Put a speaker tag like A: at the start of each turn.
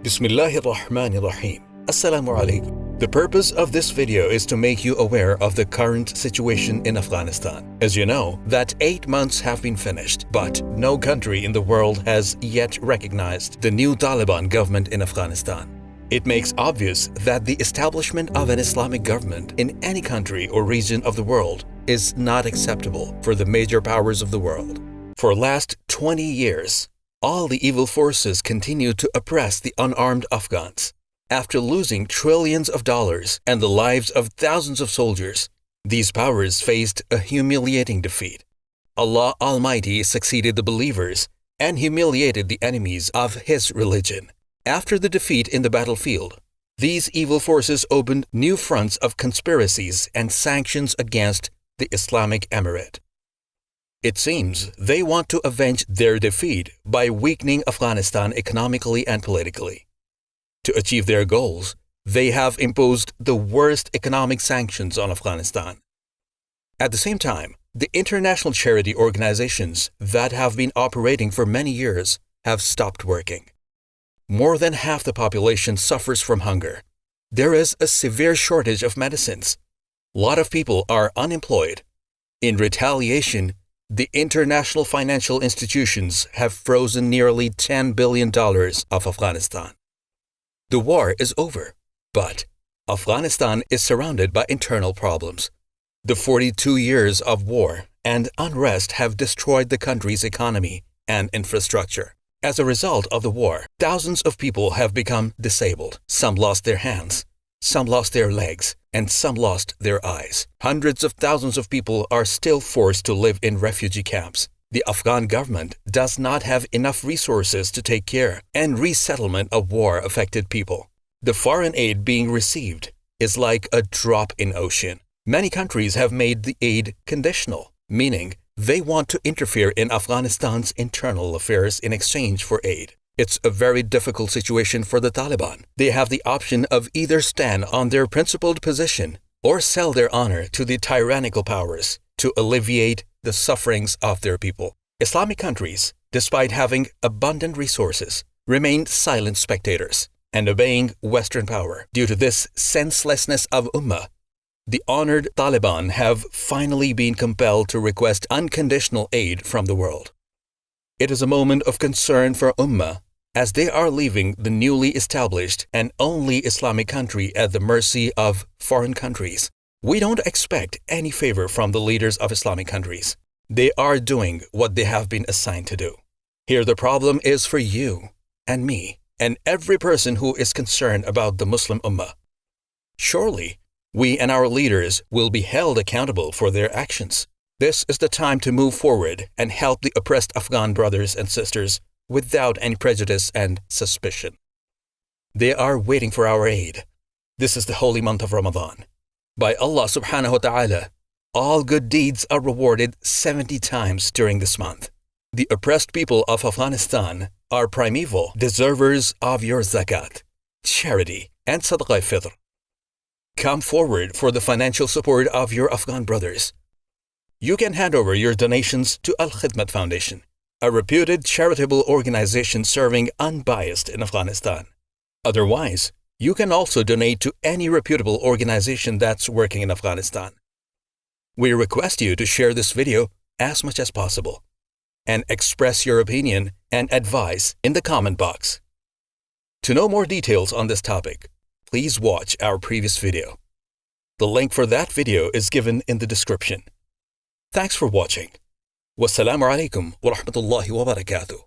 A: Bismillahirrahmanirrahim. Assalamu alaikum. The purpose of this video is to make you aware of the current situation in Afghanistan. As you know, that 8 months have been finished, but no country in the world has yet recognized the new Taliban government in Afghanistan. It makes obvious that the establishment of an Islamic government in any country or region of the world is not acceptable for the major powers of the world. For last 20 years, all the evil forces continue to oppress the unarmed Afghans. After losing trillions of dollars and the lives of thousands of soldiers, these powers faced a humiliating defeat. Allah Almighty succeeded the believers and humiliated the enemies of His religion. After the defeat in the battlefield, these evil forces opened new fronts of conspiracies and sanctions against the Islamic Emirate. It seems they want to avenge their defeat by weakening Afghanistan economically and politically. To achieve their goals, they have imposed the worst economic sanctions on Afghanistan. At the same time, the international charity organizations that have been operating for many years have stopped working. More than half the population suffers from hunger. There is a severe shortage of medicines. A lot of people are unemployed. In retaliation, the international financial institutions have frozen nearly $10 billion of Afghanistan. The war is over, but Afghanistan is surrounded by internal problems. The 42 years of war and unrest have destroyed the country's economy and infrastructure. As a result of the war, thousands of people have become disabled. Some lost their hands, some lost their legs, and some lost their eyes. Hundreds of thousands of people are still forced to live in refugee camps. The Afghan government does not have enough resources to take care and resettlement of war-affected people. The foreign aid being received is like a drop in ocean. Many countries have made the aid conditional, meaning they want to interfere in Afghanistan's internal affairs in exchange for aid. It's a very difficult situation for the Taliban. They have the option of either stand on their principled position or sell their honor to the tyrannical powers to alleviate the sufferings of their people. Islamic countries, despite having abundant resources, remain silent spectators and obeying Western power. Due to this senselessness of Ummah, the honored Taliban have finally been compelled to request unconditional aid from the world. It is a moment of concern for Ummah as they are leaving the newly established and only Islamic country at the mercy of foreign countries. We don't expect any favor from the leaders of Islamic countries. They are doing what they have been assigned to do. Here the problem is for you and me and every person who is concerned about the Muslim Ummah. Surely, we and our leaders will be held accountable for their actions. This is the time to move forward and help the oppressed Afghan brothers and sisters without any prejudice and suspicion. They are waiting for our aid. This is the holy month of Ramadan. By Allah subhanahu wa ta'ala, all good deeds are rewarded 70 times during this month. The oppressed people of Afghanistan are primeval deservers of your zakat, charity, and sadaqah fitr. Come forward for the financial support of your Afghan brothers. You can hand over your donations to Al-Khidmat Foundation, a reputed charitable organization serving unbiased in Afghanistan. Otherwise, you can also donate to any reputable organization that's working in Afghanistan. We request you to share this video as much as possible and express your opinion and advice in the comment box. To know more details on this topic, please watch our previous video. The link for that video is given in the description. Thanks for watching. Wassalamu alaikum wa rahmatullahi wa barakatuh.